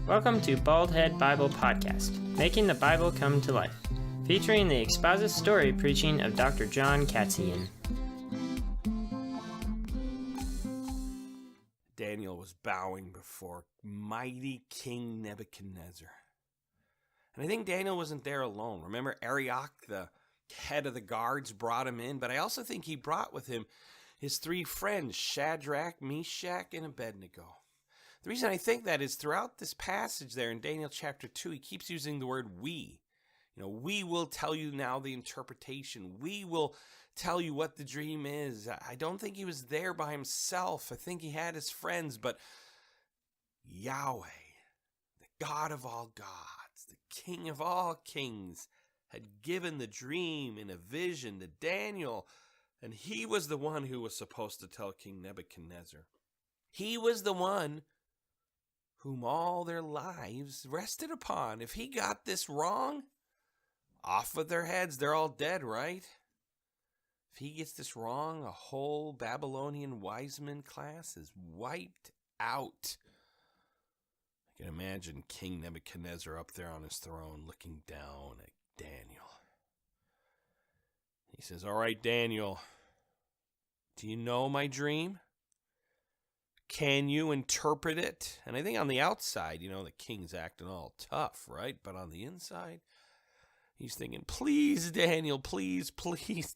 Welcome to Baldhead Bible Podcast, making the Bible come to life, featuring the expositive story preaching of Dr. John Katzian. Daniel was bowing before mighty King Nebuchadnezzar. And I think Daniel wasn't there alone. Remember, Arioch, the head of the guards, brought him in, but I also think he brought with him his three friends, Shadrach, Meshach, and Abednego. The reason I think that is throughout this passage there in Daniel chapter 2, he keeps using the word we. We will tell you now the interpretation. We will tell you what the dream is. I don't think he was there by himself. I think he had his friends, but Yahweh, the God of all gods, the King of all kings, had given the dream in a vision to Daniel, and he was the one who was supposed to tell King Nebuchadnezzar. He was the one whom all their lives rested upon. If he got this wrong, off with their heads, they're all dead, right? If he gets this wrong, a whole Babylonian wise men class is wiped out. I can imagine King Nebuchadnezzar up there on his throne looking down at Daniel. He says, "All right, Daniel, do you know my dream? Can you interpret it?" And I think on the outside, the king's acting all tough, right? But on the inside, he's thinking, "Please, Daniel, please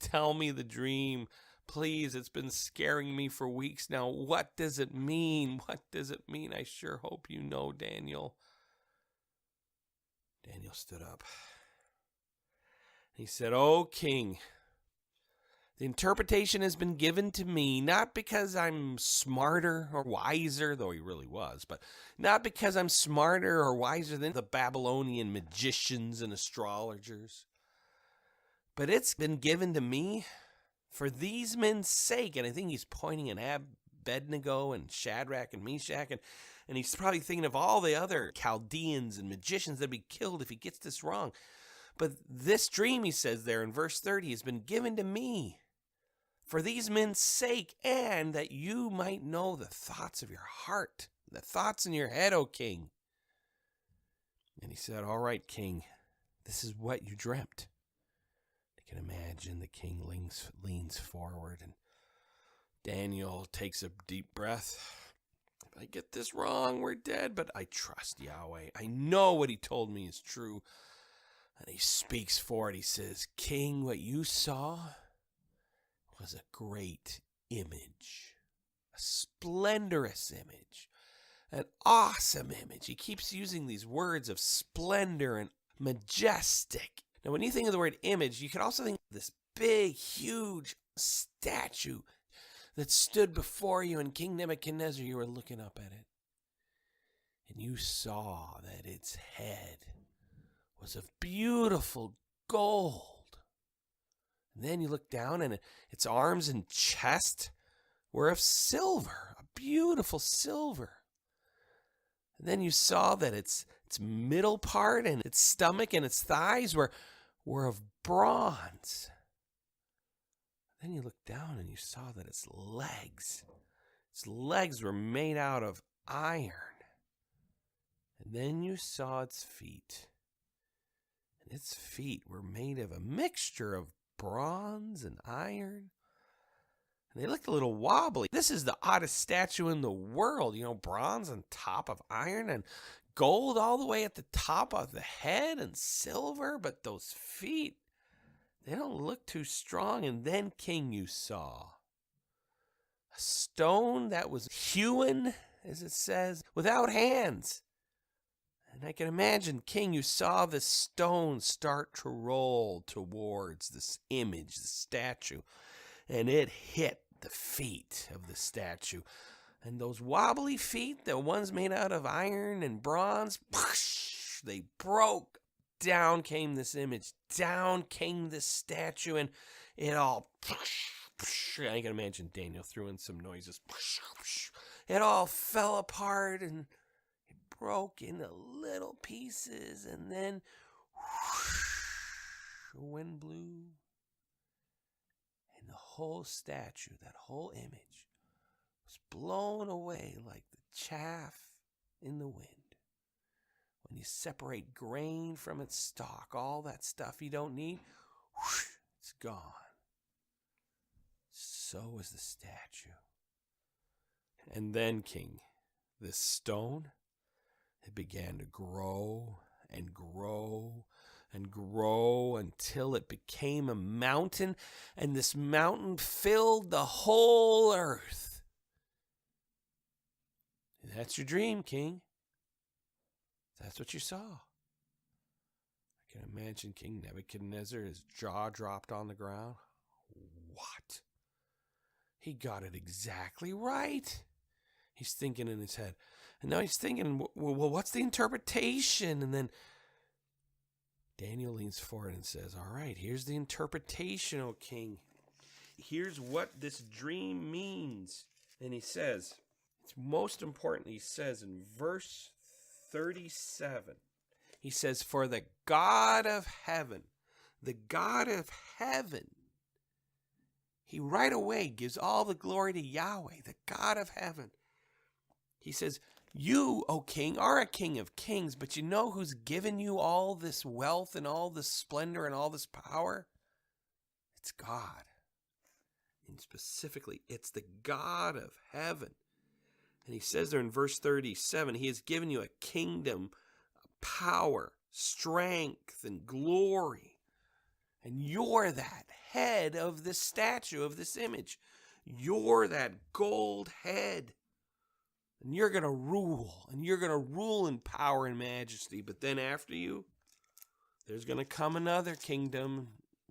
tell me the dream. Please, it's been scaring me for weeks now. What does it mean? What does it mean? I sure hope you know, Daniel." Daniel stood up. He said, "O king, the interpretation has been given to me, not because I'm smarter or wiser," though he really was, but not because I'm smarter or wiser than the Babylonian magicians and astrologers, but it's been given to me for these men's sake. And I think he's pointing at Abednego and Shadrach and Meshach, and he's probably thinking of all the other Chaldeans and magicians that'd be killed if he gets this wrong. But this dream, he says there in verse 30, has been given to me for these men's sake, and that you might know the thoughts of your heart, the thoughts in your head, O king. And he said, "All right, king, this is what you dreamt." You can imagine the king leans forward, and Daniel takes a deep breath. "If I get this wrong, we're dead, but I trust Yahweh. I know what he told me is true." And he speaks forward. He says, "King, what you saw was a great image, a splendorous image, an awesome image." He keeps using these words of splendor and majestic. Now, when you think of the word image, you can also think of this big, huge statue that stood before you, and King Nebuchadnezzar, you were looking up at it, and you saw that its head was of beautiful gold. And then you look down, and its arms and chest were of silver, a beautiful silver. And then you saw that its middle part and its stomach and its thighs were of bronze. Then you look down and you saw that its legs were made out of iron. And then you saw its feet. And its feet were made of a mixture of bronze and iron. And they looked a little wobbly. This is the oddest statue in the world. Bronze on top of iron, and gold all the way at the top of the head, and silver. But those feet, they don't look too strong. And then, king, you saw a stone that was hewn, as it says, without hands. And I can imagine, king, you saw the stone start to roll towards this image, the statue, and it hit the feet of the statue. And those wobbly feet, the ones made out of iron and bronze, they broke. Down came this image. Down came this statue, and it all... I can imagine Daniel threw in some noises. It all fell apart, and broke into little pieces, and then a wind blew, and the whole statue, that whole image, was blown away like the chaff in the wind. when you separate grain from its stalk, all that stuff you don't need, whoosh, it's gone. So is the statue. And then, King, this stone, it began to grow and grow and grow until it became a mountain, and this mountain filled the whole earth. And that's your dream, King. That's what you saw. I can imagine King Nebuchadnezzar, his jaw dropped on the ground. What? He got it exactly right. He's thinking in his head. And now he's thinking, well, what's the interpretation? And then Daniel leans forward and says, all right, here's the interpretation, O king. Here's what this dream means. And he says, it's most important, he says in verse 37, he says, for the God of heaven, he right away gives all the glory to Yahweh, the God of heaven. He says, you, O king, are a king of kings, but you know who's given you all this wealth and all this splendor and all this power? It's God. And specifically, it's the God of heaven. And he says there in verse 37, he has given you a kingdom, power, strength, and glory. And you're that head of this statue, of this image. You're that gold head. And you're going to rule. And you're going to rule in power and majesty. But then after you, there's going to come another kingdom,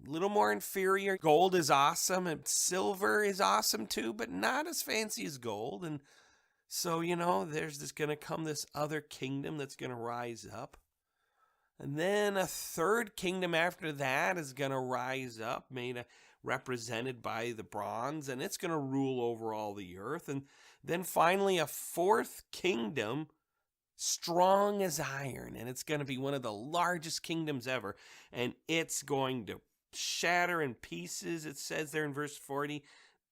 a little more inferior. Gold is awesome, and silver is awesome too, but not as fancy as gold. And so, there's going to come this other kingdom that's going to rise up. And then a third kingdom after that is going to rise up, represented by the bronze, and it's going to rule over all the earth. And then finally a fourth kingdom, strong as iron, and it's going to be one of the largest kingdoms ever. And it's going to shatter in pieces, it says there in verse 40,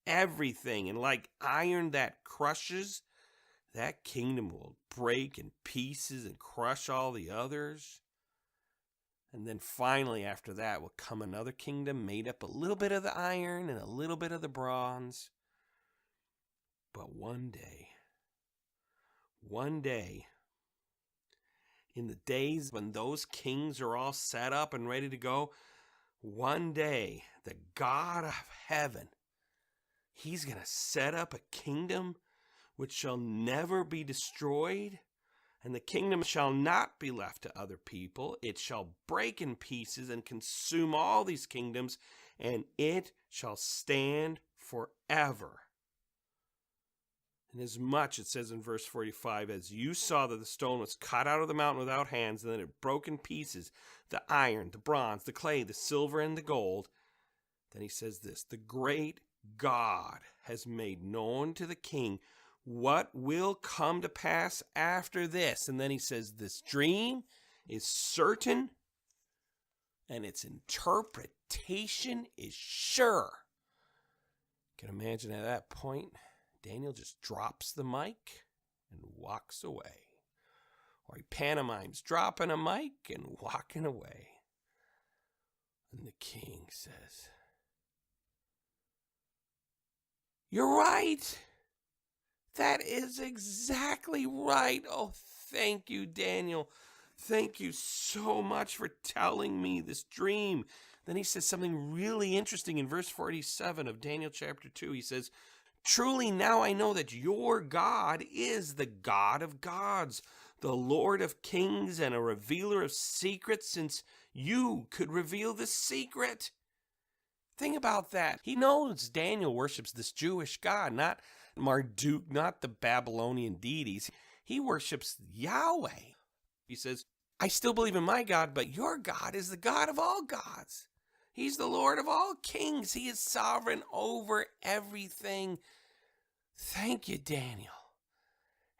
everything. And like iron that crushes, that kingdom will break in pieces and crush all the others. And then finally after that will come another kingdom made up a little bit of the iron and a little bit of the bronze. But one day, in the days when those kings are all set up and ready to go, one day the God of heaven, he's going to set up a kingdom which shall never be destroyed, and the kingdom shall not be left to other people. It shall break in pieces and consume all these kingdoms, and it shall stand forever. Inasmuch, it says in verse 45, as you saw that the stone was cut out of the mountain without hands, and that it broke in pieces, the iron, the bronze, the clay, the silver, and the gold, then he says this, the great God has made known to the king what will come to pass after this. And then he says, this dream is certain and its interpretation is sure. You can imagine at that point, Daniel just drops the mic and walks away. Or he pantomimes dropping a mic and walking away. And the king says, you're right. That is exactly right. Oh, thank you, Daniel. Thank you so much for telling me this dream. Then he says something really interesting in verse 47 of Daniel chapter 2. He says, truly now I know that your God is the God of gods, the Lord of kings, and a revealer of secrets, since you could reveal the secret. Think about that. He knows Daniel worships this Jewish God, not Marduk, not the Babylonian deities. He worships Yahweh. He says, I still believe in my God, but your God is the God of all gods. He's the Lord of all kings. He is sovereign over everything. Thank you, Daniel.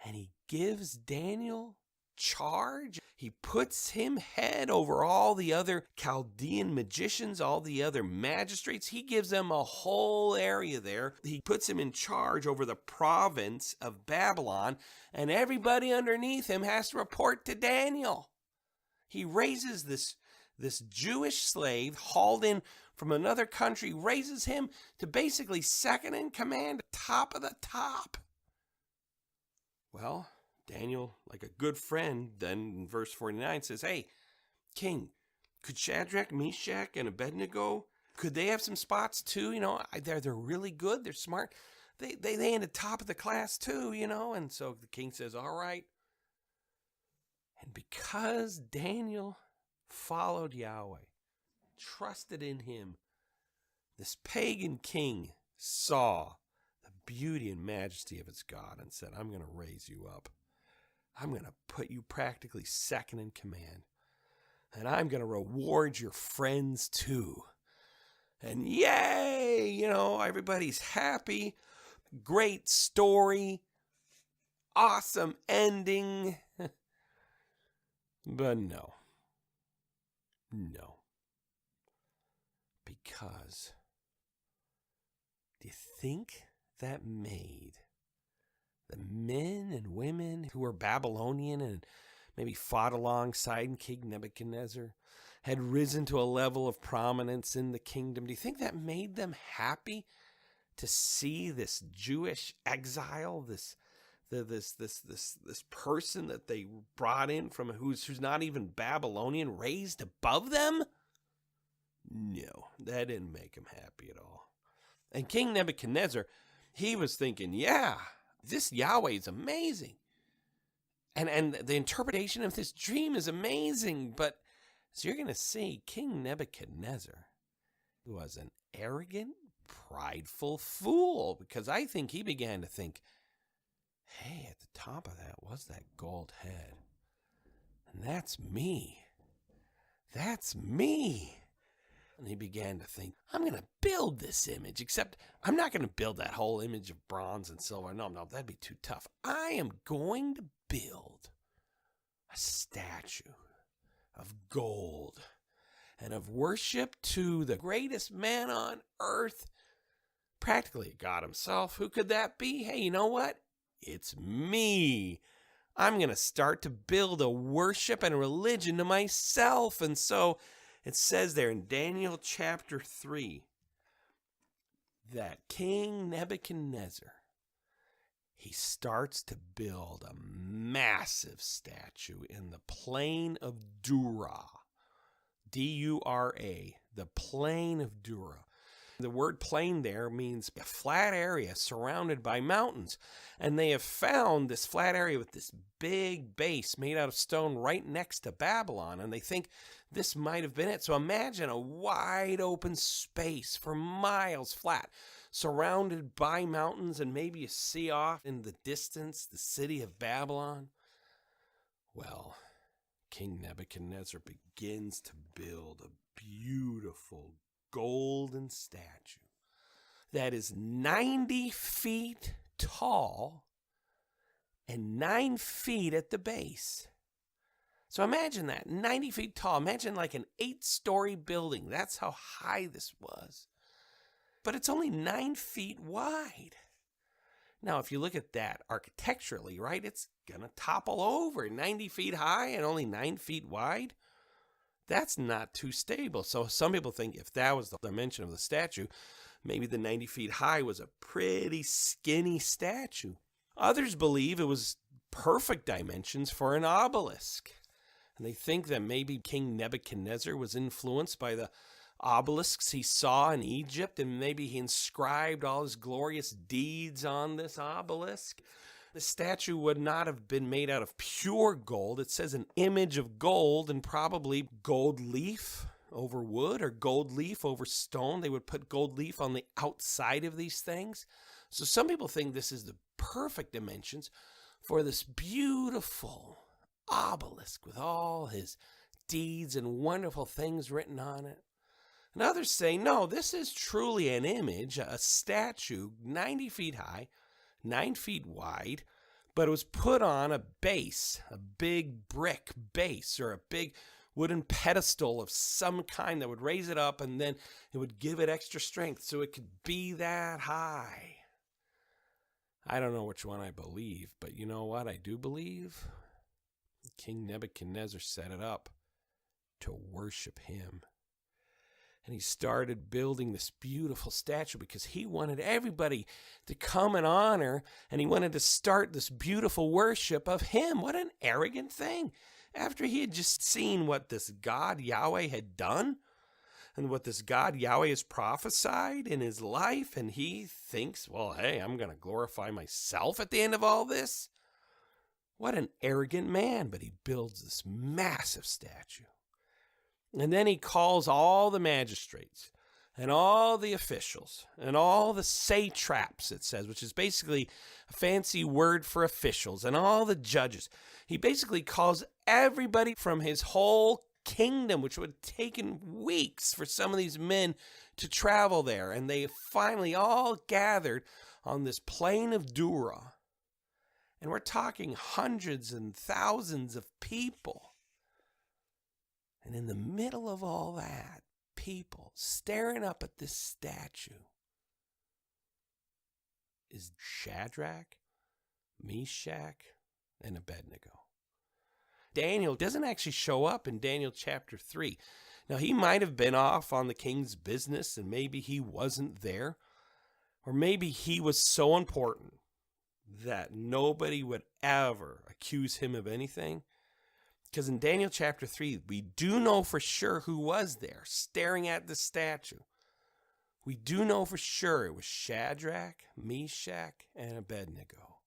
And he gives Daniel charge. He puts him head over all the other Chaldean magicians, all the other magistrates. He gives them a whole area there. He puts him in charge over the province of Babylon, and everybody underneath him has to report to Daniel. He raises this Jewish slave hauled in from another country, raises him to basically second in command, top of the top. Well, Daniel, like a good friend, then in verse 49 says, hey, king, could Shadrach, Meshach, and Abednego, could they have some spots too? They're really good. They're smart. They in the top of the class too, And so the king says, all right. And because Daniel followed Yahweh, trusted in him, this pagan king saw the beauty and majesty of his God and said, I'm going to raise you up. I'm going to put you practically second in command. And I'm going to reward your friends too. And yay, everybody's happy. Great story. Awesome ending. But no. Because do you think that made the men and women who were Babylonian and maybe fought alongside King Nebuchadnezzar, had risen to a level of prominence in the kingdom, do you think that made them happy to see this Jewish exile, this person that they brought in from who's not even Babylonian, raised above them? No, that didn't make him happy at all. And King Nebuchadnezzar, he was thinking, yeah, this Yahweh is amazing. And the interpretation of this dream is amazing. But as you're going to see, King Nebuchadnezzar was an arrogant, prideful fool. Because I think he began to think, hey, at the top of that was that gold head. And that's me. That's me. And he began to think, I'm going to build this image, except I'm not going to build that whole image of bronze and silver. No, that'd be too tough. I am going to build a statue of gold and of worship to the greatest man on earth, practically God himself. Who could that be? Hey, you know what? It's me. I'm going to start to build a worship and a religion to myself. And so it says there in Daniel chapter 3 that King Nebuchadnezzar, he starts to build a massive statue in the plain of Dura. D-U-R-A, the plain of Dura. The word plain there means a flat area surrounded by mountains. And they have found this flat area with this big base made out of stone right next to Babylon. And they think this might have been it. So imagine a wide open space for miles flat, surrounded by mountains, and maybe you see off in the distance the city of Babylon. Well, King Nebuchadnezzar begins to build a beautiful golden statue that is 90 feet tall and 9 feet at the base. So imagine that, 90 feet tall. Imagine like an 8-story building. That's how high this was. But it's only 9 feet wide. Now, if you look at that architecturally, right, it's going to topple over. 90 feet high and only 9 feet wide. That's not too stable. So some people think if that was the dimension of the statue, maybe the 90 feet high was a pretty skinny statue. Others believe it was perfect dimensions for an obelisk. And they think that maybe King Nebuchadnezzar was influenced by the obelisks he saw in Egypt, and maybe he inscribed all his glorious deeds on this obelisk. The statue would not have been made out of pure gold. It says an image of gold, and probably gold leaf over wood or gold leaf over stone. They would put gold leaf on the outside of these things. So some people think this is the perfect dimensions for this beautiful obelisk with all his deeds and wonderful things written on it. And others say, no, this is truly an image, a statue 90 feet high, 9 feet wide, but it was put on a base, a big brick base, or a big wooden pedestal of some kind that would raise it up, and then it would give it extra strength so it could be that high. I don't know which one I believe, but you know what I do believe? King Nebuchadnezzar set it up to worship him. And he started building this beautiful statue because he wanted everybody to come and honor, and he wanted to start this beautiful worship of him. What an arrogant thing. After he had just seen what this God Yahweh had done and what this God Yahweh has prophesied in his life, and he thinks, well, hey, I'm going to glorify myself at the end of all this. What an arrogant man. But he builds this massive statue. And then he calls all the magistrates and all the officials and all the satraps, it says, which is basically a fancy word for officials, and all the judges. He basically calls everybody from his whole kingdom, which would have taken weeks for some of these men to travel there. And they finally all gathered on this plain of Dura. And we're talking hundreds and thousands of people. And in the middle of all that, people staring up at this statue is Shadrach, Meshach, and Abednego. Daniel doesn't actually show up in Daniel chapter 3. Now, he might have been off on the king's business, and maybe he wasn't there. Or maybe he was so important that nobody would ever accuse him of anything. Because in Daniel chapter 3, we do know for sure who was there staring at the statue. We do know for sure it was Shadrach, Meshach, and Abednego.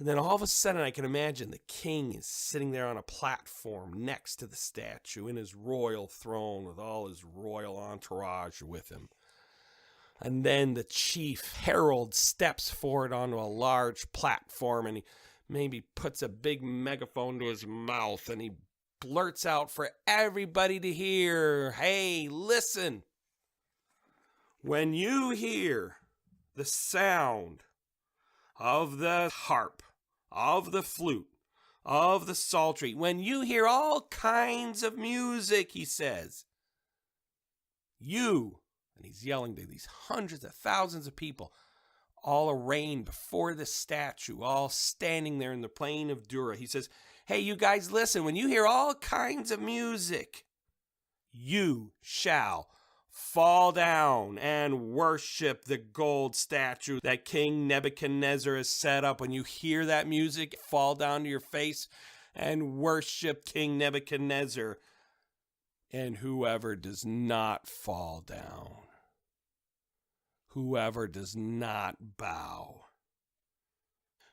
And then all of a sudden, I can imagine the king is sitting there on a platform next to the statue in his royal throne with all his royal entourage with him. And then the chief herald steps forward onto a large platform, and he maybe puts a big megaphone to his mouth, and he blurts out for everybody to hear, hey, listen. When you hear the sound of the harp, of the flute, of the psaltery, when you hear all kinds of music, he says, you, and he's yelling to these hundreds of thousands of people, all arraigned before the statue, all standing there in the plain of Dura. He says, hey, you guys, listen, when you hear all kinds of music, you shall fall down and worship the gold statue that King Nebuchadnezzar has set up. When you hear that music, fall down to your face and worship King Nebuchadnezzar. And whoever does not fall down, whoever does not bow,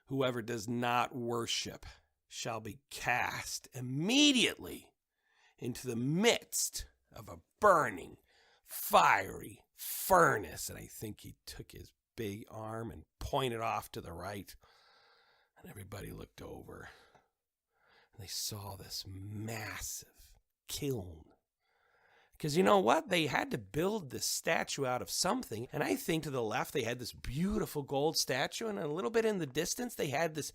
whoever does not worship shall be cast immediately into the midst of a burning, fiery furnace. And I think he took his big arm and pointed off to the right. And everybody looked over. And they saw this massive kiln. Because you know what? They had to build this statue out of something. And I think to the left, they had this beautiful gold statue. And a little bit in the distance, they had this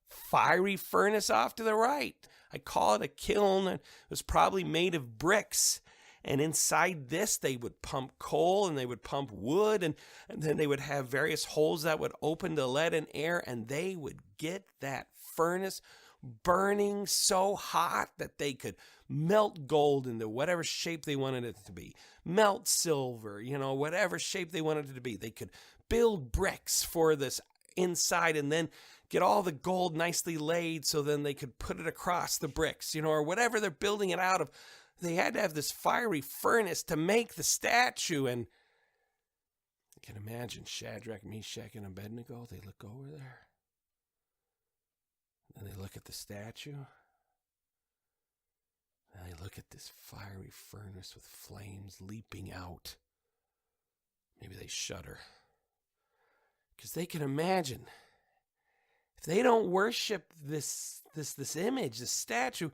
fiery furnace off to the right. I call it a kiln. It was probably made of bricks. And inside this, they would pump coal and they would pump wood. And then they would have various holes that would open to let in air. And they would get that furnace burning so hot that they could melt gold into whatever shape they wanted it to be. Melt silver, whatever shape they wanted it to be. They could build bricks for this inside and then get all the gold nicely laid so then they could put it across the bricks, or whatever they're building it out of. They had to have this fiery furnace to make the statue. And I can imagine Shadrach, Meshach, and Abednego. They look over there. And they look at the statue. And they look at this fiery furnace with flames leaping out. Maybe they shudder. Because they can imagine, if they don't worship this image, this statue,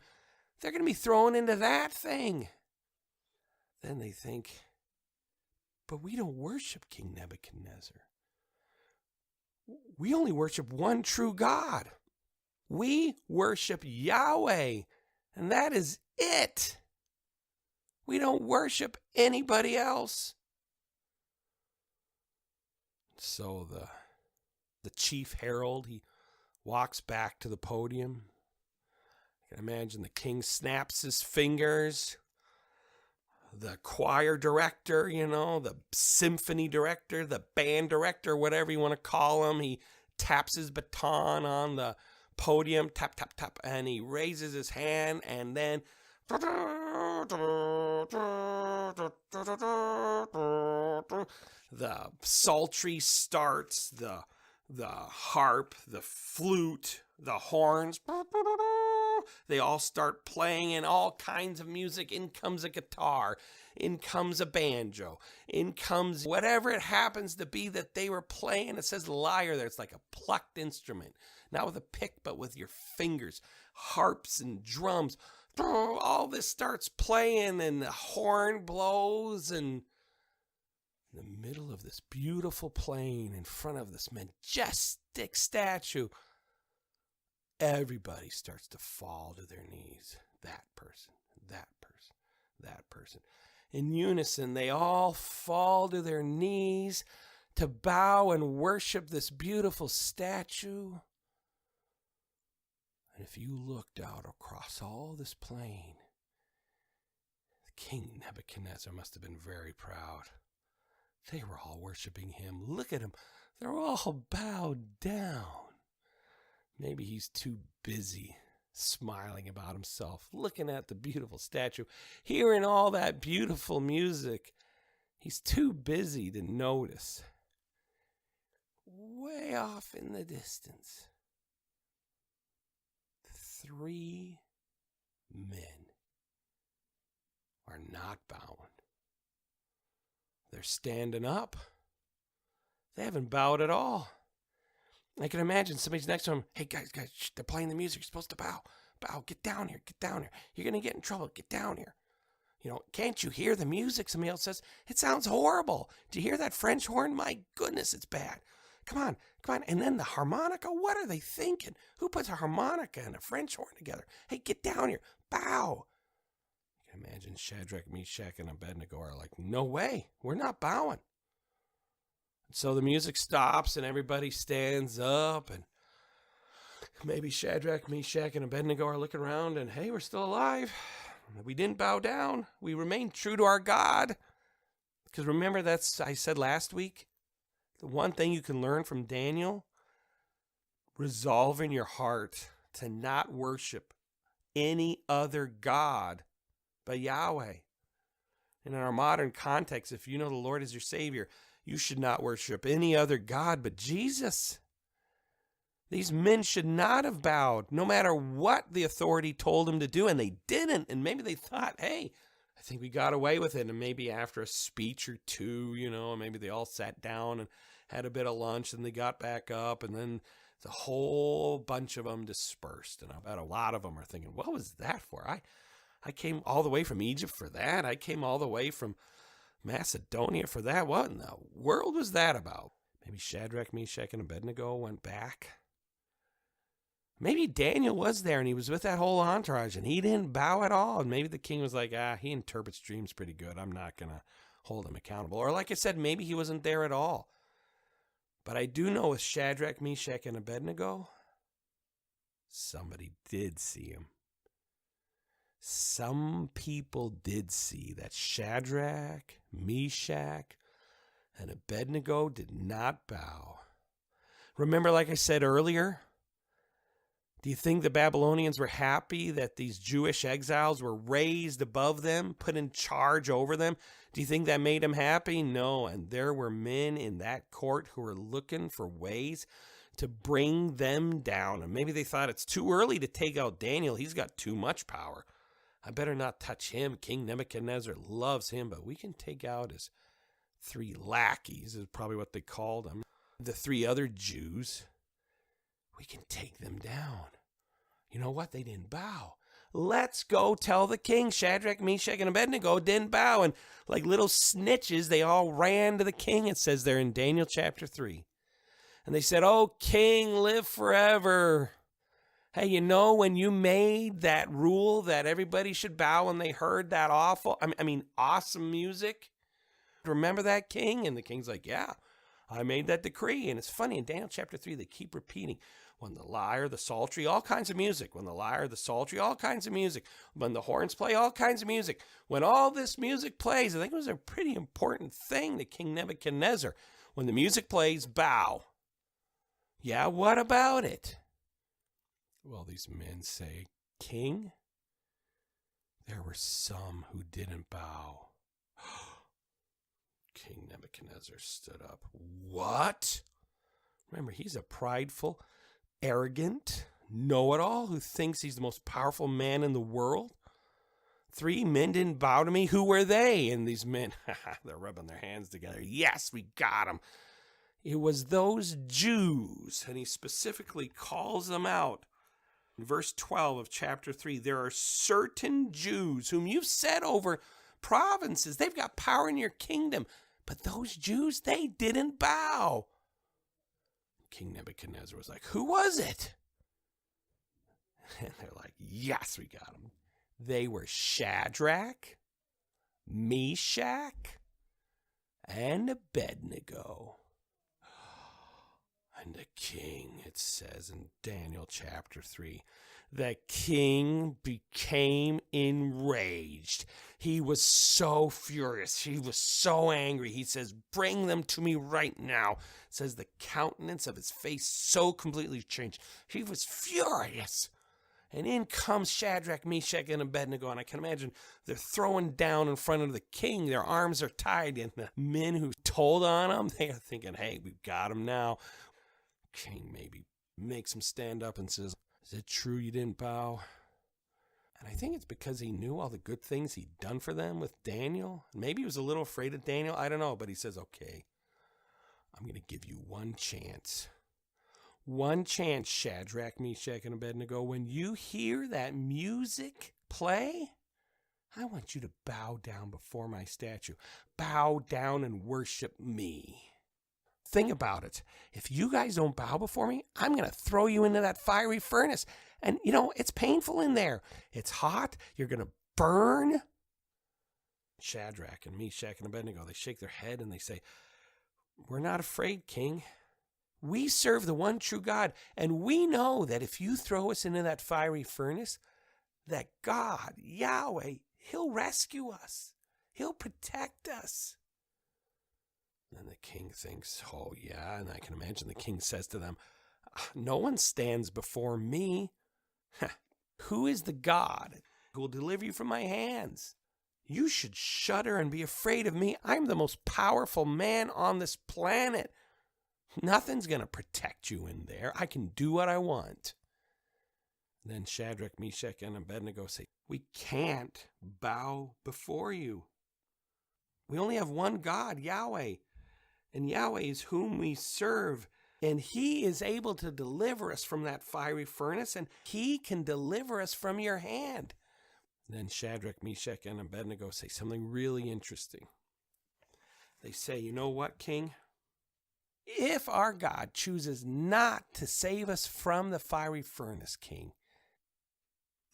they're going to be thrown into that thing. Then they think, but we don't worship King Nebuchadnezzar. We only worship one true God. We worship Yahweh, and that is it. We don't worship anybody else. So the chief herald, he walks back to the podium. I can imagine the king snaps his fingers. The choir director, the symphony director, the band director, whatever you want to call him, he taps his baton on the podium, tap, tap, tap, and he raises his hand, and then the psaltery starts, the harp, the flute, the horns, they all start playing, and all kinds of music. In comes a guitar, in comes a banjo, in comes whatever it happens to be that they were playing. It says lyre there. It's like a plucked instrument, not with a pick, but with your fingers. Harps and drums, all this starts playing, and the horn blows, and in the middle of this beautiful plain, in front of this majestic statue, everybody starts to fall to their knees. That person, that person, that person. In unison, they all fall to their knees to bow and worship this beautiful statue. And if you looked out across all this plain, King Nebuchadnezzar must have been very proud. They were all worshiping him. Look at him. They're all bowed down. Maybe he's too busy smiling about himself, looking at the beautiful statue, hearing all that beautiful music. He's too busy to notice. Way off in the distance, 3 men are not bowing. They're standing up. They haven't bowed at all. I can imagine somebody's next to him. Hey, guys, they're playing the music. You're supposed to bow. Bow, get down here, get down here. You're going to get in trouble. Get down here. Can't you hear the music? Somebody else says, it sounds horrible. Do you hear that French horn? My goodness, it's bad. Come on. And then the harmonica, what are they thinking? Who puts a harmonica and a French horn together? Hey, get down here. Bow. I can imagine Shadrach, Meshach, and Abednego are like, no way. We're not bowing. So the music stops and everybody stands up, and maybe Shadrach, Meshach, and Abednego are looking around and, hey, we're still alive. We didn't bow down. We remained true to our God. Because remember, I said last week, the one thing you can learn from Daniel, resolve in your heart to not worship any other God but Yahweh. And in our modern context, if you know the Lord is your Savior, you should not worship any other God but Jesus. These men should not have bowed, no matter what the authority told them to do, and they didn't. And maybe they thought, hey, I think we got away with it. And maybe after a speech or two, maybe they all sat down and had a bit of lunch, and they got back up, and then the whole bunch of them dispersed. And I bet a lot of them are thinking, what was that for? I came all the way from Egypt for that. I came all the way from Macedonia for that. What in the world was that about? Maybe Shadrach, Meshach, and Abednego went back. Maybe Daniel was there and he was with that whole entourage and he didn't bow at all. And maybe the king was like, he interprets dreams pretty good. I'm not going to hold him accountable. Or like I said, maybe he wasn't there at all. But I do know with Shadrach, Meshach, and Abednego, somebody did see him. Some people did see that Shadrach, Meshach, and Abednego did not bow. Remember, like I said earlier, do you think the Babylonians were happy that these Jewish exiles were raised above them, put in charge over them? Do you think that made them happy? No, and there were men in that court who were looking for ways to bring them down. And maybe they thought it's too early to take out Daniel. He's got too much power. I better not touch him. King Nebuchadnezzar loves him, but we can take out his 3 lackeys, is probably what they called them. The 3 other Jews, we can take them down. You know what? They didn't bow. Let's go tell the king. Shadrach, Meshach, and Abednego didn't bow. And like little snitches, they all ran to the king. It says there in Daniel chapter 3. And they said, "Oh, king, live forever. Hey, when you made that rule that everybody should bow when they heard that awesome music? Remember that, king?" And the king's like, "Yeah, I made that decree. And it's funny, in Daniel chapter 3, they keep repeating, when the lyre, the psaltery, all kinds of music. When the lyre, the psaltery, all kinds of music. When the horns play, all kinds of music. When all this music plays, I think it was a pretty important thing to King Nebuchadnezzar. When the music plays, bow. Yeah, what about it? Well, these men say, King, there were some who didn't bow. King Nebuchadnezzar stood up. What? Remember, he's a prideful, arrogant, know-it-all who thinks he's the most powerful man in the world. 3 men didn't bow to me. Who were they? And these men, they're rubbing their hands together. Yes, we got them. It was those Jews, and he specifically calls them out. In verse 12 of chapter 3, there are certain Jews whom you've set over provinces. They've got power in your kingdom. But those Jews, they didn't bow. King Nebuchadnezzar was like, who was it? And they're like, yes, we got them. They were Shadrach, Meshach, and Abednego. And the king, it says in Daniel chapter 3, the king became enraged. He was so furious. He was so angry. He says, bring them to me right now. It says the countenance of his face so completely changed. He was furious. And in comes Shadrach, Meshach, and Abednego. And I can imagine they're throwing down in front of the king. Their arms are tied. And the men who told on them, they are thinking, hey, we've got him now. King maybe makes him stand up and says, is it true you didn't bow? And I think it's because he knew all the good things he'd done for them with Daniel. Maybe he was a little afraid of Daniel. I don't know. But he says, okay, I'm going to give you one chance. One chance, Shadrach, Meshach, and Abednego. When you hear that music play, I want you to bow down before my statue. Bow down and worship me. Think about it. If you guys don't bow before me, I'm going to throw you into that fiery furnace. And, it's painful in there. It's hot. You're going to burn. Shadrach and Meshach and Abednego, they shake their head and they say, we're not afraid, King. We serve the one true God. And we know that if you throw us into that fiery furnace, that God, Yahweh, he'll rescue us. He'll protect us. And the king thinks, oh, yeah. And I can imagine the king says to them, no one stands before me. Who is the God who will deliver you from my hands? You should shudder and be afraid of me. I'm the most powerful man on this planet. Nothing's going to protect you in there. I can do what I want. Then Shadrach, Meshach, and Abednego say, we can't bow before you. We only have one God, Yahweh. And Yahweh is whom we serve. And he is able to deliver us from that fiery furnace. And he can deliver us from your hand. Then Shadrach, Meshach, and Abednego say something really interesting. They say, you know what, King? If our God chooses not to save us from the fiery furnace, King,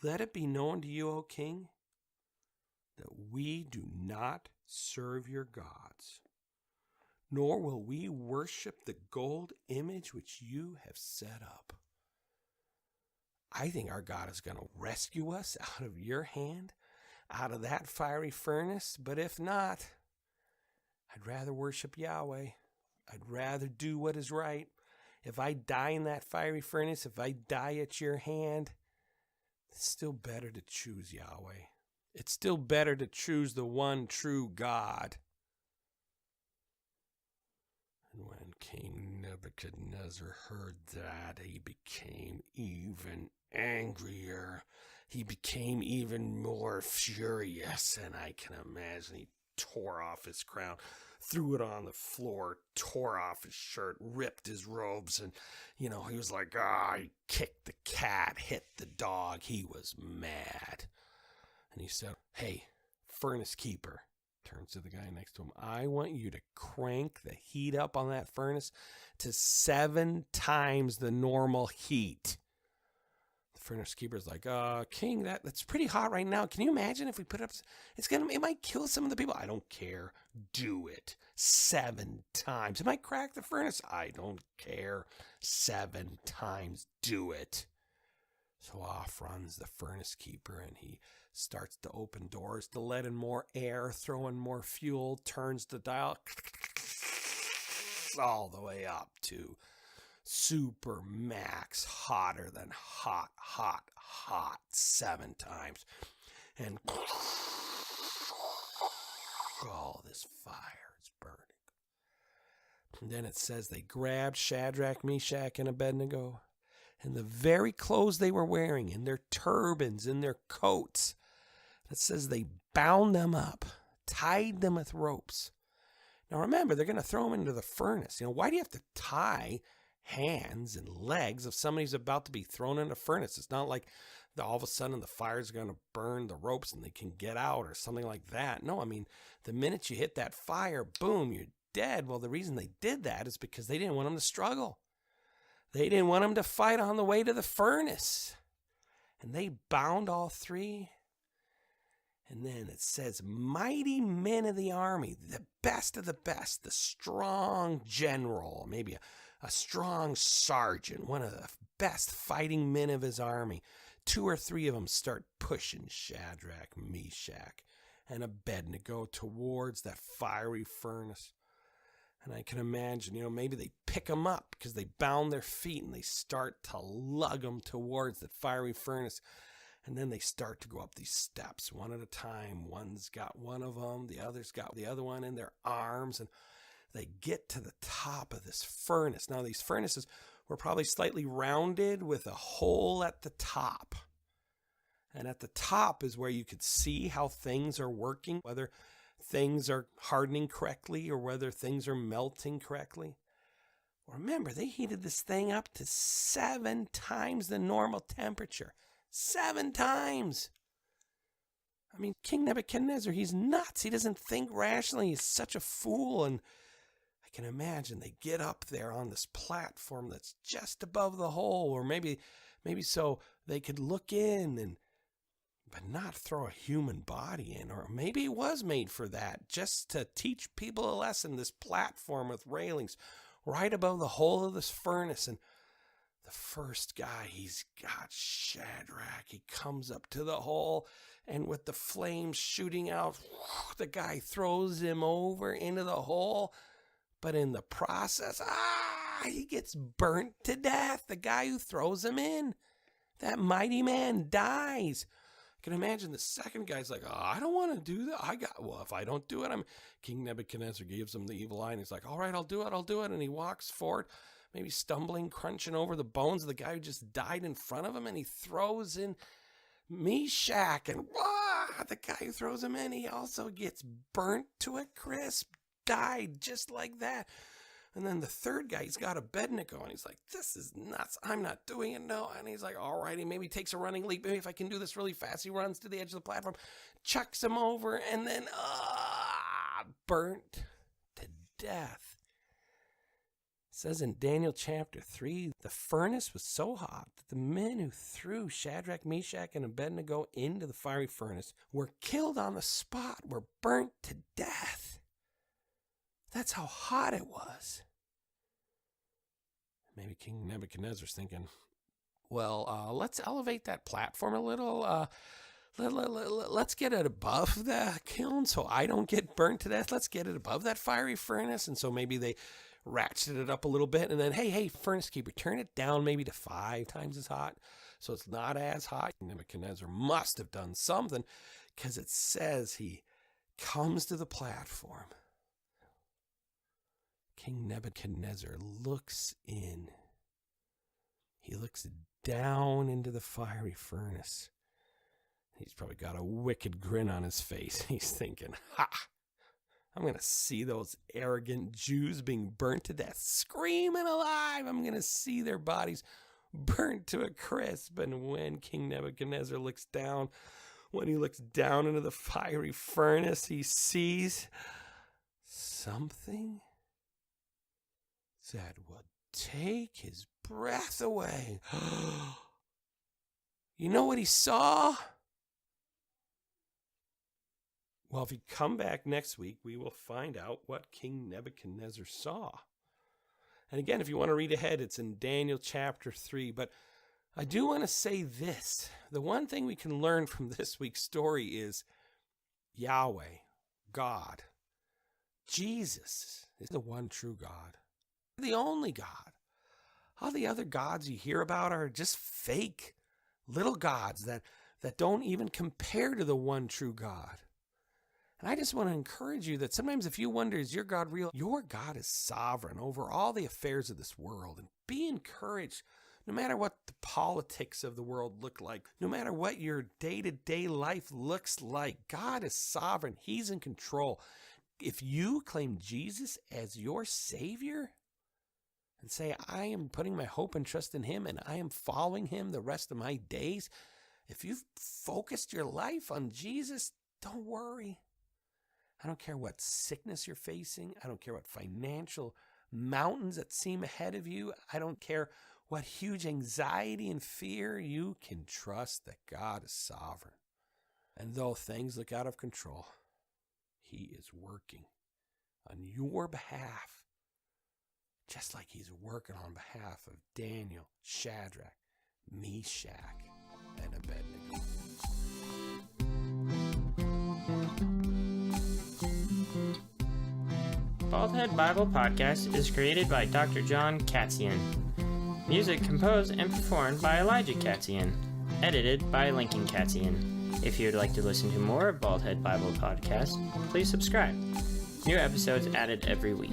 let it be known to you, O King, that we do not serve your gods, nor will we worship the gold image which you have set up. I think our God is going to rescue us out of your hand, out of that fiery furnace. But if not, I'd rather worship Yahweh. I'd rather do what is right. If I die in that fiery furnace, if I die at your hand, it's still better to choose Yahweh. It's still better to choose the one true God. And when King Nebuchadnezzar heard that, he became even angrier. He became even more furious, and I can imagine he tore off his crown, threw it on the floor, tore off his shirt, ripped his robes, and, he was like, he kicked the cat, hit the dog. He was mad. And he said, hey, furnace keeper, turns to the guy next to him, I want you to crank the heat up on that furnace to 7 times the normal heat. The furnace keeper's like, King, that's pretty hot right now. Can you imagine if we put up, it might kill some of the people. I don't care. Do it 7 times. It might crack the furnace. I don't care. 7 times. Do it. So off runs the furnace keeper, and he starts to open doors to let in more air, throw in more fuel, turns the dial all the way up to super max, hotter than hot, 7 times. And all this fire is burning. And then it says they grabbed Shadrach, Meshach, and Abednego, and the very clothes they were wearing, in their turbans, in their coats, it says they bound them up, tied them with ropes. Now remember, they're going to throw them into the furnace. Why do you have to tie hands and legs of somebody who's about to be thrown in a furnace? It's not like all of a sudden the fire's going to burn the ropes and they can get out or something like that. No, the minute you hit that fire, boom, you're dead. Well, the reason they did that is because they didn't want them to struggle. They didn't want them to fight on the way to the furnace. And they bound all 3. And then it says, mighty men of the army, the best of the best, the strong general, maybe a strong sergeant, one of the best fighting men of his army. 2 or 3 of them start pushing Shadrach, Meshach, and Abednego towards that fiery furnace. And I can imagine, maybe they pick them up because they bound their feet and they start to lug them towards that fiery furnace. And then they start to go up these steps one at a time. One's got one of them, the other's got the other one in their arms, and they get to the top of this furnace. Now, these furnaces were probably slightly rounded with a hole at the top. And at the top is where you could see how things are working, whether things are hardening correctly or whether things are melting correctly. Remember, they heated this thing up to 7 times the normal temperature. 7 times. King Nebuchadnezzar, he's nuts. He doesn't think rationally. He's such a fool. And I can imagine they get up there on this platform that's just above the hole, or maybe so they could look in but not throw a human body in. Or maybe it was made for that, just to teach people a lesson, this platform with railings right above the hole of this furnace. And the first guy, he's got Shadrach. He comes up to the hole, and with the flames shooting out, the guy throws him over into the hole. But in the process, he gets burnt to death. The guy who throws him in, that mighty man, dies. I can imagine the second guy's like, I don't want to do that. If I don't do it, King Nebuchadnezzar gives him the evil eye, and he's like, all right, I'll do it. And he walks forward, maybe stumbling, crunching over the bones of the guy who just died in front of him, and he throws in Meshach, and the guy who throws him in, he also gets burnt to a crisp, died just like that. And then the third guy, he's got Abednego, and he's like, this is nuts. I'm not doing it, no. And he's like, all right, he maybe takes a running leap. Maybe if I can do this really fast, he runs to the edge of the platform, chucks him over, and then burnt to death. It says in Daniel chapter 3, the furnace was so hot that the men who threw Shadrach, Meshach, and Abednego into the fiery furnace were killed on the spot, were burnt to death. That's how hot it was. Maybe King Nebuchadnezzar's thinking, well, let's elevate that platform a little. Let's get it above the kiln so I don't get burnt to death. Let's get it above that fiery furnace. And so maybe they ratcheted it up a little bit. And then, hey, furnace keeper, turn it down maybe to 5 times as hot so it's not as hot. Nebuchadnezzar must have done something, because it says he comes to the platform. King Nebuchadnezzar looks in. He looks down into the fiery furnace. He's probably got a wicked grin on his face. He's thinking, I'm going to see those arrogant Jews being burnt to death, screaming alive. I'm going to see their bodies burnt to a crisp. And when King Nebuchadnezzar looks down, into the fiery furnace, he sees something that would take his breath away. You know what he saw? Well, if you come back next week, we will find out what King Nebuchadnezzar saw. And again, if you want to read ahead, it's in Daniel chapter 3. But I do want to say this. The one thing we can learn from this week's story is Yahweh, God, Jesus is the one true God, the only God. All the other gods you hear about are just fake little gods that don't even compare to the one true God. And I just want to encourage you that sometimes if you wonder, is your God real? Your God is sovereign over all the affairs of this world. And be encouraged, no matter what the politics of the world look like, no matter what your day-to-day life looks like, God is sovereign. He's in control. If you claim Jesus as your Savior and say, I am putting my hope and trust in him and I am following him the rest of my days, if you've focused your life on Jesus, don't worry. I don't care what sickness you're facing. I don't care what financial mountains that seem ahead of you. I don't care what huge anxiety and fear. You can trust that God is sovereign. And though things look out of control, he is working on your behalf, just like he's working on behalf of Daniel, Shadrach, Meshach, and Abednego. Baldhead Bible Podcast is created by Dr. John Katzian. Music composed and performed by Elijah Katzian. Edited by Lincoln Katzian. If you would like to listen to more Baldhead Bible Podcast, please subscribe. New episodes added every week.